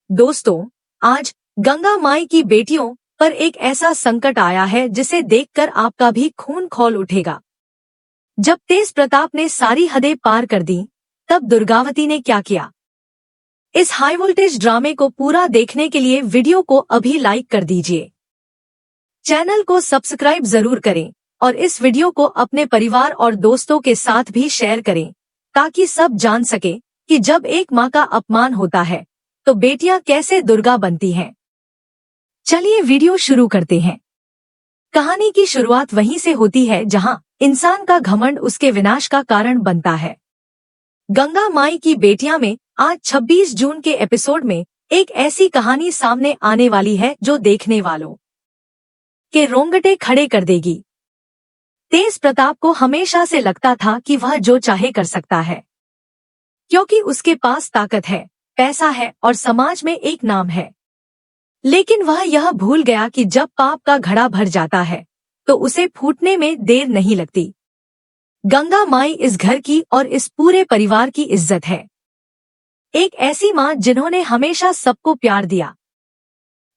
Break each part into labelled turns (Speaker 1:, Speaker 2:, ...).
Speaker 1: दोस्तों, आज गंगा माई की बेटियों पर एक ऐसा संकट आया है जिसे देखकर आपका भी खून खौल उठेगा। जब तेज प्रताप ने सारी हदें पार कर दी, तब दुर्गावती ने क्या किया? इस हाई वोल्टेज ड्रामे को पूरा देखने के लिए वीडियो को अभी लाइक कर दीजिए। चैनल को सब्सक्राइब जरूर करें और इस वीडियो को अपने परिवार और दोस्तों के साथ भी शेयर करें, ताकि सब जान सके कि जब एक माँ का अपमान होता है तो बेटियां कैसे दुर्गा बनती हैं। चलिए वीडियो शुरू करते हैं। कहानी की शुरुआत वहीं से होती है जहां इंसान का घमंड उसके विनाश का कारण बनता है। गंगा माई की बेटियां में आज 26 जून के एपिसोड में एक ऐसी कहानी सामने आने वाली है जो देखने वालों के रोंगटे खड़े कर देगी। तेज प्रताप को हमेशा से लगता था कि वह जो चाहे कर सकता है, क्योंकि उसके पास ताकत है, पैसा है और समाज में एक नाम है। लेकिन वह यह भूल गया कि जब पाप का घड़ा भर जाता है तो उसे फूटने में देर नहीं लगती। गंगा माई इस घर की और इस पूरे परिवार की इज्जत है। एक ऐसी माँ जिन्होंने हमेशा सबको प्यार दिया,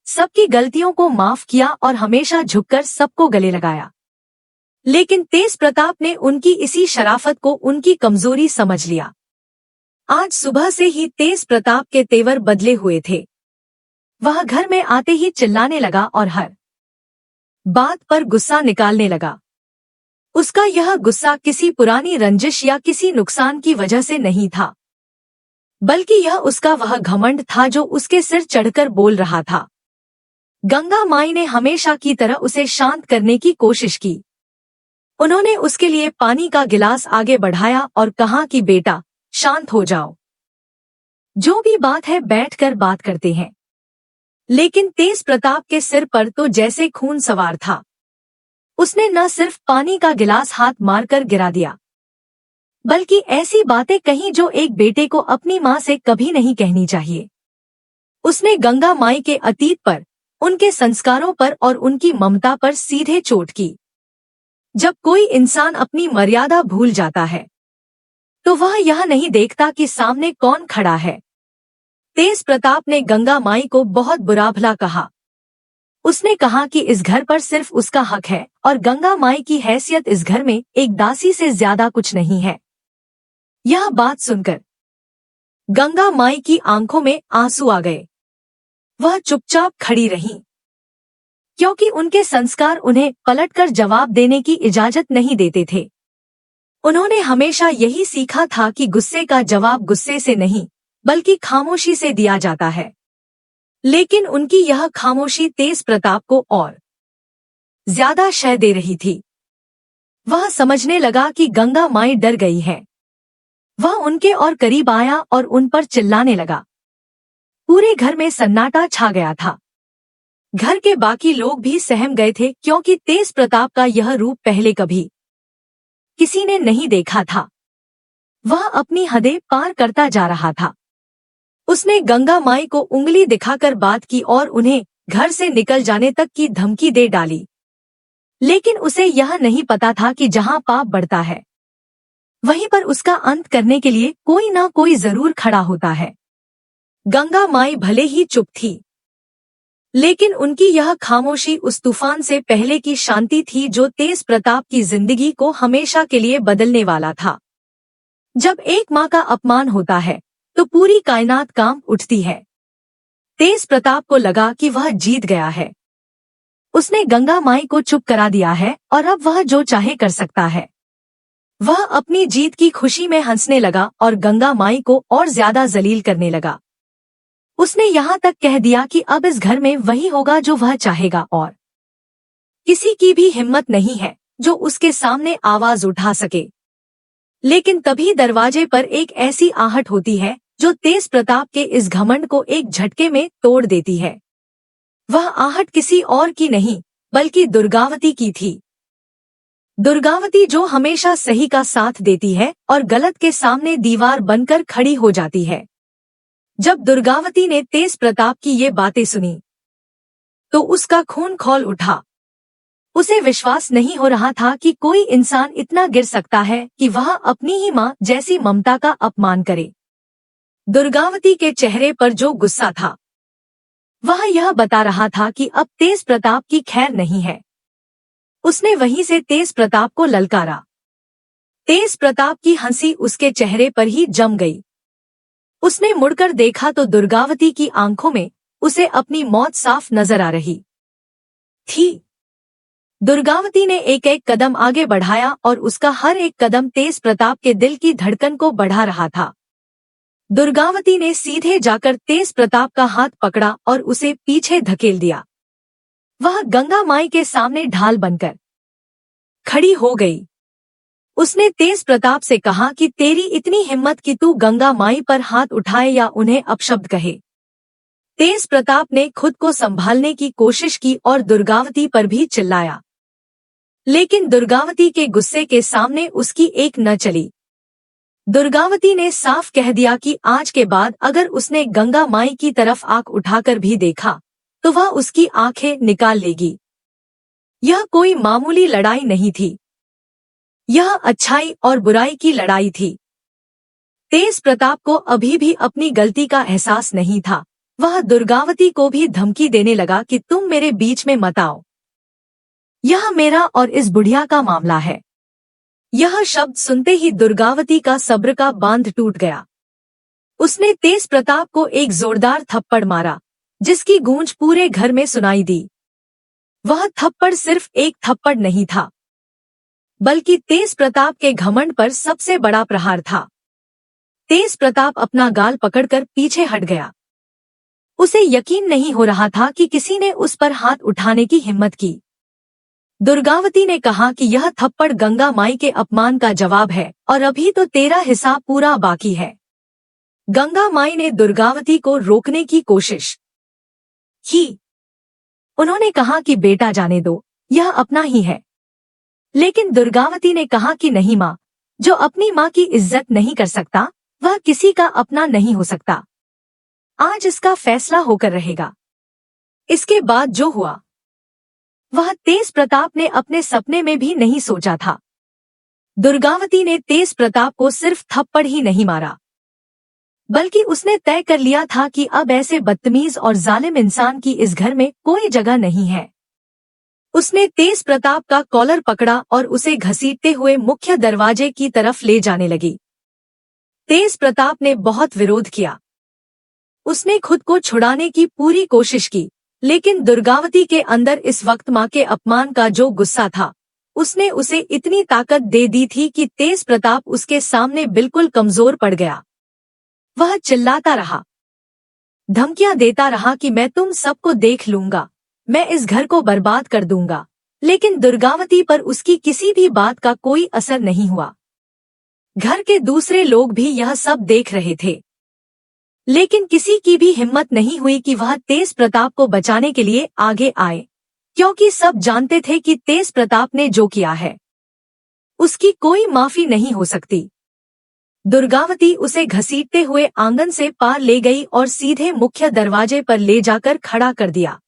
Speaker 1: सबकी गलतियों को माफ किया और हमेशा झुककर सबको गले लगाया। लेकिन तेज प्रताप ने उनकी इसी शराफत को उनकी कमजोरी समझ लिया। आज सुबह से ही तेज प्रताप के तेवर बदले हुए थे। वह घर में आते ही चिल्लाने लगा और हर बात पर गुस्सा निकालने लगा। उसका यह गुस्सा किसी पुरानी रंजिश या किसी नुकसान की वजह से नहीं था, बल्कि यह उसका वह घमंड था जो उसके सिर चढ़कर बोल रहा था। गंगा माई ने हमेशा की तरह उसे शांत करने की कोशिश की। उन्होंने उसके लिए पानी का गिलास आगे बढ़ाया और कहा कि बेटा, शांत हो जाओ। जो भी बात है बैठकर बात करते हैं। लेकिन तेज प्रताप के सिर पर तो जैसे खून सवार था। उसने न सिर्फ पानी का गिलास हाथ मारकर गिरा दिया, बल्कि ऐसी बातें कहीं जो एक बेटे को अपनी माँ से कभी नहीं कहनी चाहिए। उसने गंगा माई के अतीत पर, उनके संस्कारों पर और उनकी ममता पर सीधे चोट की। जब कोई इंसान अपनी मर्यादा भूल जाता है तो वह यह नहीं देखता कि सामने कौन खड़ा है। तेज प्रताप ने गंगा माई को बहुत बुरा भला कहा। उसने कहा कि इस घर पर सिर्फ उसका हक है और गंगा माई की हैसियत इस घर में एक दासी से ज्यादा कुछ नहीं है। यह बात सुनकर गंगा माई की आंखों में आंसू आ गए। वह चुपचाप खड़ी रहीं, क्योंकि उनके संस्कार उन्हें पलटकर जवाब देने की इजाजत नहीं देते थे। उन्होंने हमेशा यही सीखा था कि गुस्से का जवाब गुस्से से नहीं, बल्कि खामोशी से दिया जाता है। लेकिन उनकी यह खामोशी तेज प्रताप को और ज्यादा शय दे रही थी। वह समझने लगा कि गंगा माई डर गई है। वह उनके और करीब आया और उन पर चिल्लाने लगा। पूरे घर में सन्नाटा छा गया था। घर के बाकी लोग भी सहम गए थे, क्योंकि तेज प्रताप का यह रूप पहले कभी किसी ने नहीं देखा था। वह अपनी हदें पार करता जा रहा था। उसने गंगा माई को उंगली दिखाकर बात की और उन्हें घर से निकल जाने तक की धमकी दे डाली। लेकिन उसे यह नहीं पता था कि जहां पाप बढ़ता है, वहीं पर उसका अंत करने के लिए कोई ना कोई जरूर खड़ा होता है। गंगा माई भले ही चुप थी, लेकिन उनकी यह खामोशी उस तूफान से पहले की शांति थी जो तेज प्रताप की जिंदगी को हमेशा के लिए बदलने वाला था। जब एक माँ का अपमान होता है तो पूरी कायनात कांप उठती है। तेज प्रताप को लगा कि वह जीत गया है। उसने गंगा माई को चुप करा दिया है और अब वह जो चाहे कर सकता है। वह अपनी जीत की खुशी में हंसने लगा और गंगा माई को और ज्यादा जलील करने लगा। उसने यहाँ तक कह दिया कि अब इस घर में वही होगा जो वह चाहेगा और किसी की भी हिम्मत नहीं है जो उसके सामने आवाज उठा सके। लेकिन तभी दरवाजे पर एक ऐसी आहट होती है जो तेज प्रताप के इस घमंड को एक झटके में तोड़ देती है। वह आहट किसी और की नहीं, बल्कि दुर्गावती की थी। दुर्गावती जो हमेशा सही का साथ देती है और गलत के सामने दीवार बनकर खड़ी हो जाती है। जब दुर्गावती ने तेज प्रताप की ये बातें सुनी तो उसका खून खौल उठा। उसे विश्वास नहीं हो रहा था कि कोई इंसान इतना गिर सकता है कि वह अपनी ही माँ जैसी ममता का अपमान करे। दुर्गावती के चेहरे पर जो गुस्सा था वह यह बता रहा था कि अब तेज प्रताप की खैर नहीं है। उसने वहीं से तेज प्रताप को ललकारा। तेज प्रताप की हंसी उसके चेहरे पर ही जम गई। उसने मुड़कर देखा तो दुर्गावती की आंखों में उसे अपनी मौत साफ नजर आ रही थी। दुर्गावती ने एक एक कदम आगे बढ़ाया और उसका हर एक कदम तेज प्रताप के दिल की धड़कन को बढ़ा रहा था। दुर्गावती ने सीधे जाकर तेज प्रताप का हाथ पकड़ा और उसे पीछे धकेल दिया। वह गंगा माई के सामने ढाल बनकर खड़ी हो गई। उसने तेज प्रताप से कहा कि तेरी इतनी हिम्मत कि तू गंगा माई पर हाथ उठाए या उन्हें अपशब्द कहे। तेज प्रताप ने खुद को संभालने की कोशिश की और दुर्गावती पर भी चिल्लाया, लेकिन दुर्गावती के गुस्से के सामने उसकी एक न चली। दुर्गावती ने साफ कह दिया कि आज के बाद अगर उसने गंगा माई की तरफ आंख उठाकर भी देखा तो वह उसकी आंखें निकाल लेगी। यह कोई मामूली लड़ाई नहीं थी, यह अच्छाई और बुराई की लड़ाई थी। तेज प्रताप को अभी भी अपनी गलती का एहसास नहीं था। वह दुर्गावती को भी धमकी देने लगा कि तुम मेरे बीच में मत आओ, यह मेरा और इस बुढ़िया का मामला है। यह शब्द सुनते ही दुर्गावती का सब्र का बांध टूट गया। उसने तेज प्रताप को एक जोरदार थप्पड़ मारा, जिसकी गूंज पूरे घर में सुनाई दी। वह थप्पड़ सिर्फ एक थप्पड़ नहीं था, बल्कि तेज प्रताप के घमंड पर सबसे बड़ा प्रहार था। तेज प्रताप अपना गाल पकड़कर पीछे हट गया। उसे यकीन नहीं हो रहा था कि किसी ने उस पर हाथ उठाने की हिम्मत की। दुर्गावती ने कहा कि यह थप्पड़ गंगा माई के अपमान का जवाब है और अभी तो तेरा हिसाब पूरा बाकी है। गंगा माई ने दुर्गावती को रोकने की कोशिश की। उन्होंने कहा कि बेटा जाने दो, यह अपना ही है। लेकिन दुर्गावती ने कहा कि नहीं माँ, जो अपनी माँ की इज्जत नहीं कर सकता वह किसी का अपना नहीं हो सकता। आज इसका फैसला होकर रहेगा। इसके बाद जो हुआ वह तेज प्रताप ने अपने सपने में भी नहीं सोचा था। दुर्गावती ने तेज प्रताप को सिर्फ थप्पड़ ही नहीं मारा, बल्कि उसने तय कर लिया था कि अब ऐसे बदतमीज और जालिम इंसान की इस घर में कोई जगह नहीं है। उसने तेज प्रताप का कॉलर पकड़ा और उसे घसीटते हुए मुख्य दरवाजे की तरफ ले जाने लगी। तेज प्रताप ने बहुत विरोध किया। उसने खुद को छुड़ाने की पूरी कोशिश की, लेकिन दुर्गावती के अंदर इस वक्त माँ के अपमान का जो गुस्सा था, उसने उसे इतनी ताकत दे दी थी कि तेज प्रताप उसके सामने बिल्कुल कमजोर पड़ गया। वह चिल्लाता रहा, धमकियां देता रहा कि मैं तुम सबको देख लूंगा, मैं इस घर को बर्बाद कर दूंगा। लेकिन दुर्गावती पर उसकी किसी भी बात का कोई असर नहीं हुआ। घर के दूसरे लोग भी यह सब देख रहे थे, लेकिन किसी की भी हिम्मत नहीं हुई कि वह तेज प्रताप को बचाने के लिए आगे आए, क्योंकि सब जानते थे कि तेज प्रताप ने जो किया है उसकी कोई माफी नहीं हो सकती। दुर्गावती उसे घसीटते हुए आंगन से पार ले गई और सीधे मुख्य दरवाजे पर ले जाकर खड़ा कर दिया।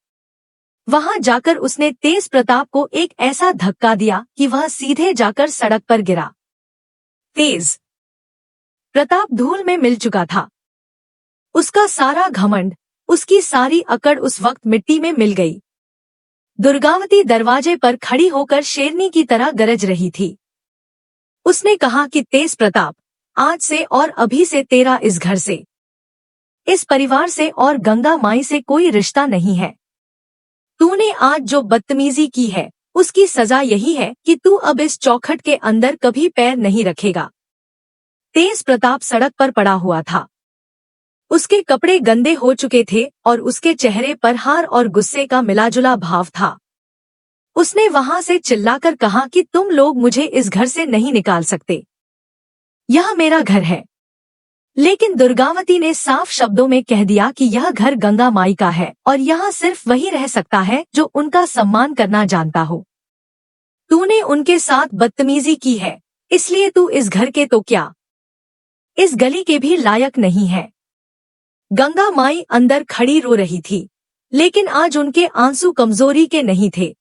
Speaker 1: वहां जाकर उसने तेज प्रताप को एक ऐसा धक्का दिया कि वह सीधे जाकर सड़क पर गिरा। तेज प्रताप धूल में मिल चुका था। उसका सारा घमंड, उसकी सारी अकड़ उस वक्त मिट्टी में मिल गई। दुर्गावती दरवाजे पर खड़ी होकर शेरनी की तरह गरज रही थी। उसने कहा कि तेज प्रताप, आज से और अभी से तेरा इस घर से, इस परिवार से और गंगा माई से कोई रिश्ता नहीं है। तूने आज जो बदतमीजी की है उसकी सजा यही है कि तू अब इस चौखट के अंदर कभी पैर नहीं रखेगा। तेज प्रताप सड़क पर पड़ा हुआ था। उसके कपड़े गंदे हो चुके थे और उसके चेहरे पर हार और गुस्से का मिलाजुला भाव था। उसने वहां से चिल्लाकर कहा कि तुम लोग मुझे इस घर से नहीं निकाल सकते, यह मेरा घर है। लेकिन दुर्गावती ने साफ शब्दों में कह दिया कि यह घर गंगा माई का है और यहाँ सिर्फ वही रह सकता है जो उनका सम्मान करना जानता हो। तूने उनके साथ बदतमीजी की है, इसलिए तू इस घर के तो क्या, इस गली के भी लायक नहीं है। गंगा माई अंदर खड़ी रो रही थी, लेकिन आज उनके आंसू कमजोरी के नहीं थे,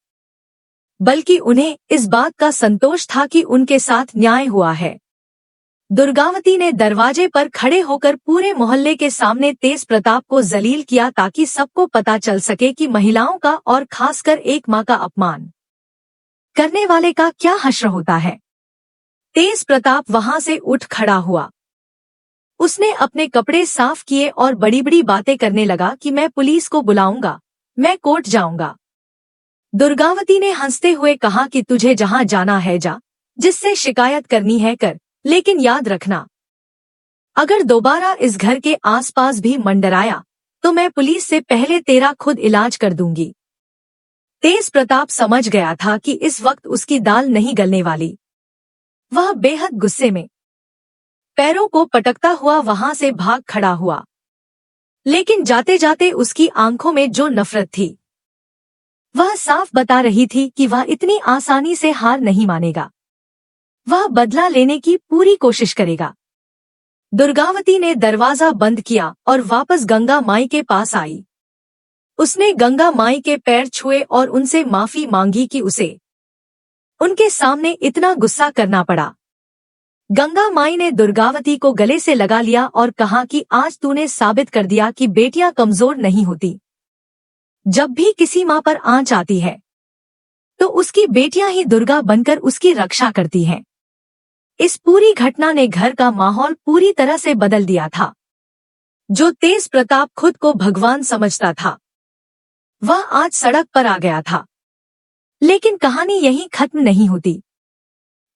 Speaker 1: बल्कि उन्हें इस बात का संतोष था कि उनके साथ न्याय हुआ है। दुर्गावती ने दरवाजे पर खड़े होकर पूरे मोहल्ले के सामने तेज प्रताप को जलील किया ताकि सबको पता चल सके कि महिलाओं का और खासकर एक मां का अपमान करने वाले का क्या हश्र होता है। तेज प्रताप वहां से उठ खड़ा हुआ। उसने अपने कपड़े साफ किए और बड़ी बड़ी बातें करने लगा कि मैं पुलिस को बुलाऊंगा, मैं कोर्ट जाऊंगा। दुर्गावती ने हंसते हुए कहा कि तुझे जहां जाना है जा, जिससे शिकायत करनी है कर, लेकिन याद रखना अगर दोबारा इस घर के आसपास भी मंडराया तो मैं पुलिस से पहले तेरा खुद इलाज कर दूंगी। तेज प्रताप समझ गया था कि इस वक्त उसकी दाल नहीं गलने वाली। वह बेहद गुस्से में पैरों को पटकता हुआ वहां से भाग खड़ा हुआ, लेकिन जाते जाते उसकी आंखों में जो नफरत थी वह साफ बता रही थी कि वह इतनी आसानी से हार नहीं मानेगा। वह बदला लेने की पूरी कोशिश करेगा। दुर्गावती ने दरवाजा बंद किया और वापस गंगा माई के पास आई। उसने गंगा माई के पैर छुए और उनसे माफी मांगी कि उसे उनके सामने इतना गुस्सा करना पड़ा। गंगा माई ने दुर्गावती को गले से लगा लिया और कहा कि आज तूने साबित कर दिया कि बेटियां कमजोर नहीं होती। जब भी किसी मां पर आंच आती है तो उसकी बेटियां ही दुर्गा बनकर उसकी रक्षा करती हैं। इस पूरी घटना ने घर का माहौल पूरी तरह से बदल दिया था। जो तेज प्रताप खुद को भगवान समझता था वह आज सड़क पर आ गया था। लेकिन कहानी यहीं खत्म नहीं होती।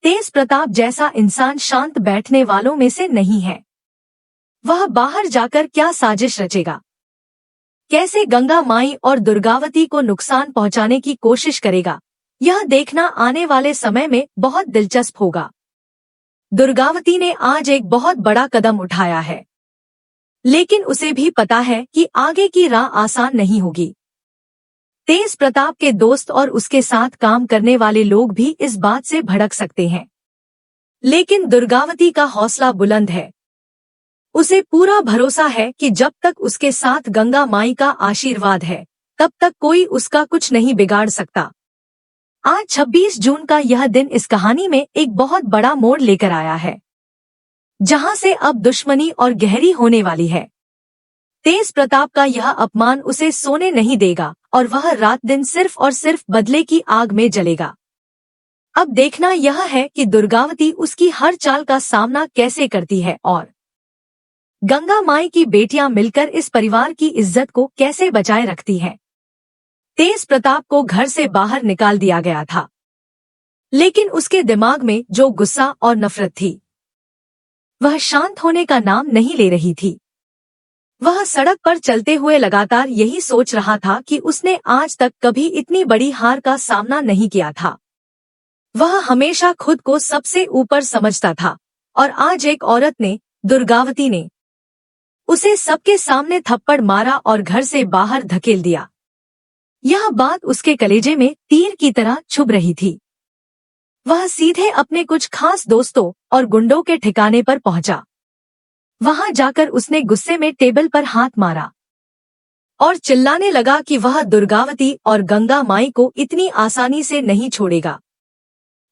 Speaker 1: तेज प्रताप जैसा इंसान शांत बैठने वालों में से नहीं है। वह बाहर जाकर क्या साजिश रचेगा, कैसे गंगा माई और दुर्गावती को नुकसान पहुंचाने की कोशिश करेगा, यह देखना आने वाले समय में बहुत दिलचस्प होगा। दुर्गावती ने आज एक बहुत बड़ा कदम उठाया है, लेकिन उसे भी पता है कि आगे की राह आसान नहीं होगी। तेज प्रताप के दोस्त और उसके साथ काम करने वाले लोग भी इस बात से भड़क सकते हैं, लेकिन दुर्गावती का हौसला बुलंद है। उसे पूरा भरोसा है कि जब तक उसके साथ गंगा माई का आशीर्वाद है तब तक कोई उसका कुछ नहीं बिगाड़ सकता। आज 26 जून का यह दिन इस कहानी में एक बहुत बड़ा मोड़ लेकर आया है, जहां से अब दुश्मनी और गहरी होने वाली है। तेज प्रताप का यह अपमान उसे सोने नहीं देगा और वह रात दिन सिर्फ और सिर्फ बदले की आग में जलेगा। अब देखना यह है कि दुर्गावती उसकी हर चाल का सामना कैसे करती है और गंगा माई की बेटियां मिलकर इस परिवार की इज्जत को कैसे बचाए रखती हैं। तेज प्रताप को घर से बाहर निकाल दिया गया था, लेकिन उसके दिमाग में जो गुस्सा और नफरत थी वह शांत होने का नाम नहीं ले रही थी। वह सड़क पर चलते हुए लगातार यही सोच रहा था कि उसने आज तक कभी इतनी बड़ी हार का सामना नहीं किया था। वह हमेशा खुद को सबसे ऊपर समझता था और आज एक औरत ने, दुर्गावती ने, उसे सबके सामने थप्पड़ मारा और घर से बाहर धकेल दिया। यह बात उसके कलेजे में तीर की तरह चुभ रही थी। वह सीधे अपने कुछ खास दोस्तों और गुंडों के ठिकाने पर पहुंचा। वहां जाकर उसने गुस्से में टेबल पर हाथ मारा और चिल्लाने लगा कि वह दुर्गावती और गंगा माई को इतनी आसानी से नहीं छोड़ेगा।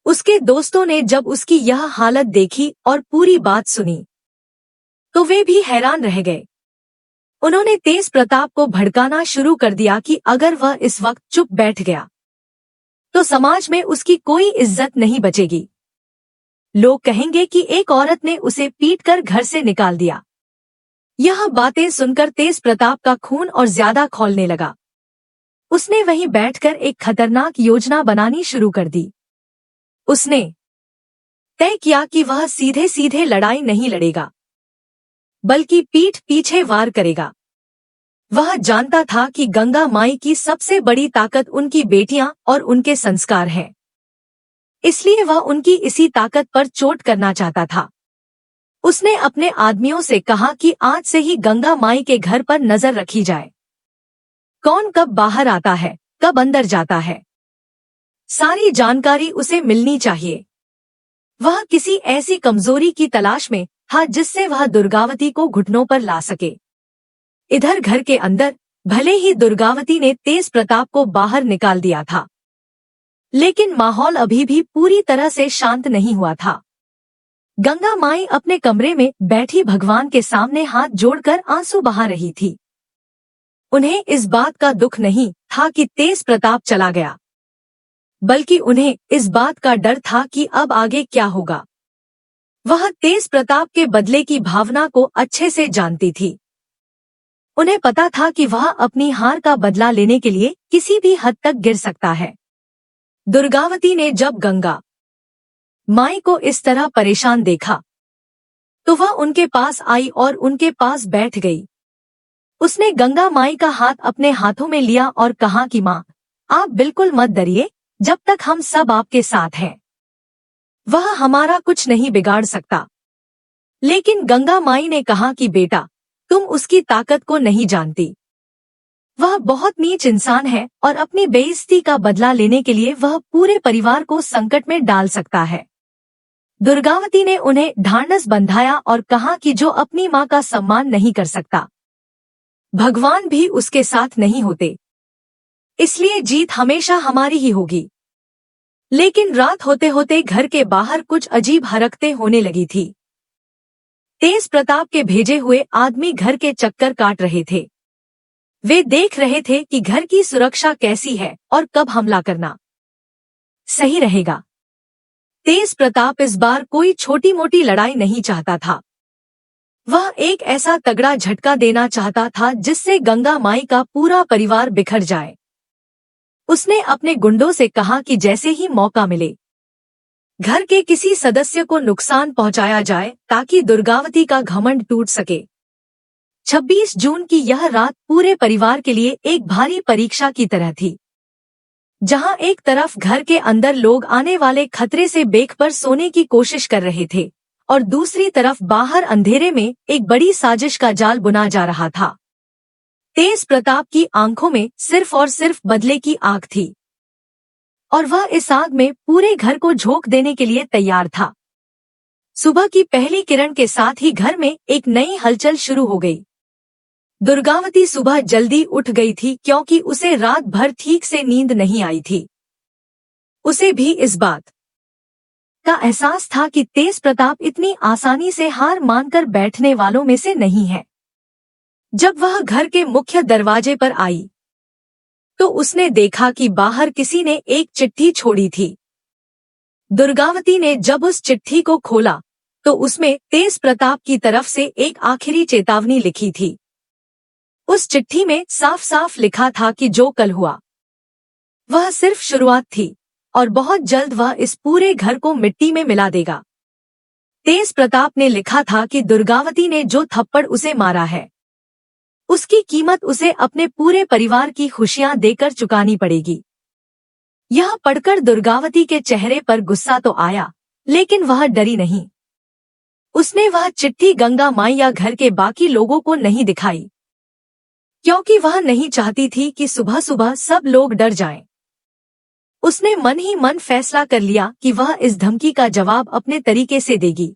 Speaker 1: उसके दोस्तों ने जब उसकी यह हालत देखी और पूरी बात सुनी तो वे भी हैरान रह गए। उन्होंने तेज प्रताप को भड़काना शुरू कर दिया कि अगर वह इस वक्त चुप बैठ गया तो समाज में उसकी कोई इज्जत नहीं बचेगी। लोग कहेंगे कि एक औरत ने उसे पीटकर घर से निकाल दिया। यह बातें सुनकर तेज प्रताप का खून और ज्यादा खौलने लगा। उसने वहीं बैठकर एक खतरनाक योजना बनानी शुरू कर दी। उसने तय किया कि वह सीधे सीधे लड़ाई नहीं लड़ेगा, बल्कि पीठ पीछे वार करेगा। वह जानता था कि गंगा माई की सबसे बड़ी ताकत उनकी बेटियां और उनके संस्कार हैं, इसलिए वह उनकी इसी ताकत पर चोट करना चाहता था। उसने अपने आदमियों से कहा कि आज से ही गंगा माई के घर पर नजर रखी जाए। कौन कब बाहर आता है, कब अंदर जाता है, सारी जानकारी उसे मिलनी चाहिए। वह किसी ऐसी कमजोरी की तलाश में था जिससे वह दुर्गावती को घुटनों पर ला सके। इधर घर के अंदर भले ही दुर्गावती ने तेज प्रताप को बाहर निकाल दिया था, लेकिन माहौल अभी भी पूरी तरह से शांत नहीं हुआ था। गंगा माई अपने कमरे में बैठी भगवान के सामने हाथ जोड़कर आंसू बहा रही थी। उन्हें इस बात का दुख नहीं था कि तेज प्रताप चला गया, बल्कि उन्हें इस बात का डर था कि अब आगे क्या होगा। वह तेज प्रताप के बदले की भावना को अच्छे से जानती थी। उन्हें पता था कि वह अपनी हार का बदला लेने के लिए किसी भी हद तक गिर सकता है। दुर्गावती ने जब गंगा माई को इस तरह परेशान देखा तो वह उनके पास आई और उनके पास बैठ गई। उसने गंगा माई का हाथ अपने हाथों में लिया और कहा कि माँ, आप बिल्कुल मत डरिए, जब तक हम सब आपके साथ हैं वह हमारा कुछ नहीं बिगाड़ सकता। लेकिन गंगा माई ने कहा कि बेटा, तुम उसकी ताकत को नहीं जानती। वह बहुत नीच इंसान है और अपनी बेइज्जती का बदला लेने के लिए वह पूरे परिवार को संकट में डाल सकता है। दुर्गावती ने उन्हें ढांढस बंधाया और कहा कि जो अपनी माँ का सम्मान नहीं कर सकता, भगवान भी उसके साथ नहीं होते, इसलिए जीत हमेशा हमारी ही होगी। लेकिन रात होते होते घर के बाहर कुछ अजीब हरकतें होने लगी थी। तेज प्रताप के भेजे हुए आदमी घर के चक्कर काट रहे थे। वे देख रहे थे कि घर की सुरक्षा कैसी है और कब हमला करना सही रहेगा। तेज प्रताप इस बार कोई छोटी मोटी लड़ाई नहीं चाहता था। वह एक ऐसा तगड़ा झटका देना चाहता था जिससे गंगा माई का पूरा परिवार बिखर जाए। उसने अपने गुंडों से कहा कि जैसे ही मौका मिले घर के किसी सदस्य को नुकसान पहुंचाया जाए ताकि दुर्गावती का घमंड टूट सके। 26 जून की यह रात पूरे परिवार के लिए एक भारी परीक्षा की तरह थी, जहां एक तरफ घर के अंदर लोग आने वाले खतरे से बेखबर सोने की कोशिश कर रहे थे और दूसरी तरफ बाहर अंधेरे में एक बड़ी साजिश का जाल बुना जा रहा था। तेज प्रताप की आंखों में सिर्फ और सिर्फ बदले की आग थी और वह इस आग में पूरे घर को झोंक देने के लिए तैयार था। सुबह की पहली किरण के साथ ही घर में एक नई हलचल शुरू हो गई। दुर्गावती सुबह जल्दी उठ गई थी क्योंकि उसे रात भर ठीक से नींद नहीं आई थी। उसे भी इस बात का एहसास था कि तेज प्रताप इतनी आसानी से हार मानकर बैठने वालों में से नहीं है। जब वह घर के मुख्य दरवाजे पर आई तो उसने देखा कि बाहर किसी ने एक चिट्ठी छोड़ी थी। दुर्गावती ने जब उस चिट्ठी को खोला तो उसमें तेज प्रताप की तरफ से एक आखिरी चेतावनी लिखी थी। उस चिट्ठी में साफ साफ लिखा था कि जो कल हुआ वह सिर्फ शुरुआत थी और बहुत जल्द वह इस पूरे घर को मिट्टी में मिला देगा। तेज प्रताप ने लिखा था कि दुर्गावती ने जो थप्पड़ उसे मारा है उसकी कीमत उसे अपने पूरे परिवार की खुशियां देकर चुकानी पड़ेगी। यह पढ़कर दुर्गावती के चेहरे पर गुस्सा तो आया, लेकिन वह डरी नहीं। उसने वह चिट्ठी गंगा माई या घर के बाकी लोगों को नहीं दिखाई, क्योंकि वह नहीं चाहती थी कि सुबह सुबह सब लोग डर जाएं। उसने मन ही मन फैसला कर लिया कि वह इस धमकी का जवाब अपने तरीके से देगी।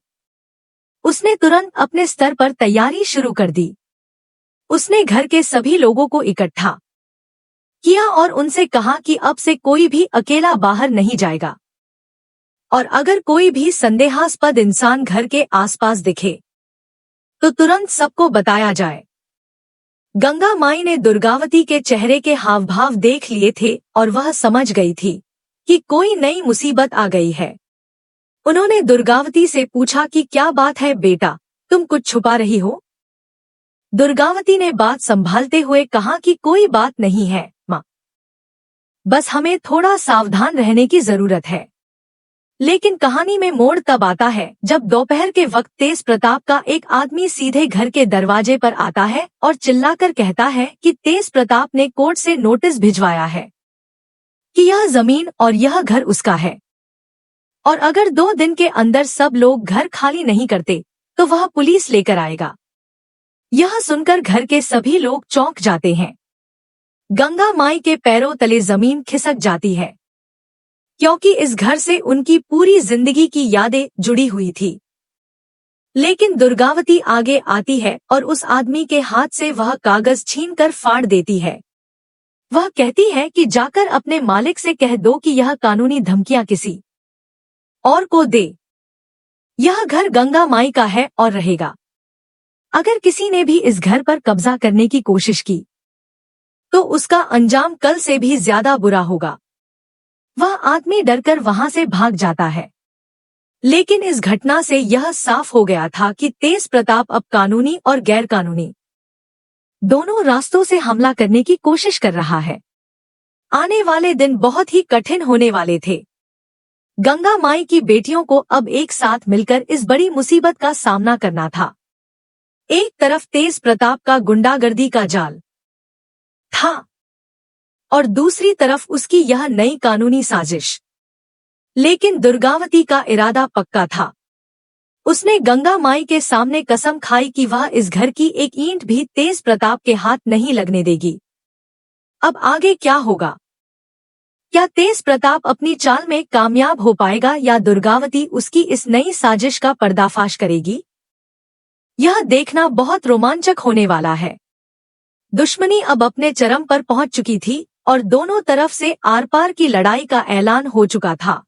Speaker 1: उसने तुरंत अपने स्तर पर तैयारी शुरू कर दी। उसने घर के सभी लोगों को इकट्ठा किया और उनसे कहा कि अब से कोई भी अकेला बाहर नहीं जाएगा और अगर कोई भी संदेहास्पद इंसान घर के आसपास दिखे तो तुरंत सबको बताया जाए। गंगा माई ने दुर्गावती के चेहरे के हाव भाव देख लिए थे और वह समझ गई थी कि कोई नई मुसीबत आ गई है। उन्होंने दुर्गावती से पूछा कि क्या बात है बेटा, तुम कुछ छुपा रही हो? दुर्गावती ने बात संभालते हुए कहा कि कोई बात नहीं है माँ, बस हमें थोड़ा सावधान रहने की जरूरत है। लेकिन कहानी में मोड़ तब आता है जब दोपहर के वक्त तेज प्रताप का एक आदमी सीधे घर के दरवाजे पर आता है और चिल्लाकर कहता है कि तेज प्रताप ने कोर्ट से नोटिस भिजवाया है कि यह जमीन और यह घर उसका है और अगर 2 दिन के अंदर सब लोग घर खाली नहीं करते तो वह पुलिस लेकर आएगा। यह सुनकर घर के सभी लोग चौंक जाते हैं। गंगा माई के पैरों तले जमीन खिसक जाती है, क्योंकि इस घर से उनकी पूरी जिंदगी की यादें जुड़ी हुई थी। लेकिन दुर्गावती आगे आती है और उस आदमी के हाथ से वह कागज छीनकर फाड़ देती है। वह कहती है कि जाकर अपने मालिक से कह दो कि यह कानूनी धमकियां किसी और को दे। यह घर गंगा माई का है और रहेगा। अगर किसी ने भी इस घर पर कब्जा करने की कोशिश की तो उसका अंजाम कल से भी ज्यादा बुरा होगा। वह आदमी डरकर वहां से भाग जाता है। लेकिन इस घटना से यह साफ हो गया था कि तेज प्रताप अब कानूनी और गैर कानूनी दोनों रास्तों से हमला करने की कोशिश कर रहा है। आने वाले दिन बहुत ही कठिन होने वाले थे। गंगा माई की बेटियों को अब एक साथ मिलकर इस बड़ी मुसीबत का सामना करना था। एक तरफ तेज प्रताप का गुंडागर्दी का जाल था और दूसरी तरफ उसकी यह नई कानूनी साजिश। लेकिन दुर्गावती का इरादा पक्का था। उसने गंगा माई के सामने कसम खाई कि वह इस घर की एक ईंट भी तेज प्रताप के हाथ नहीं लगने देगी। अब आगे क्या होगा? क्या तेज प्रताप अपनी चाल में कामयाब हो पाएगा या दुर्गावती उसकी इस नई साजिश का पर्दाफाश करेगी? यह देखना बहुत रोमांचक होने वाला है। दुश्मनी अब अपने चरम पर पहुंच चुकी थी और दोनों तरफ से आर पार की लड़ाई का ऐलान हो चुका था।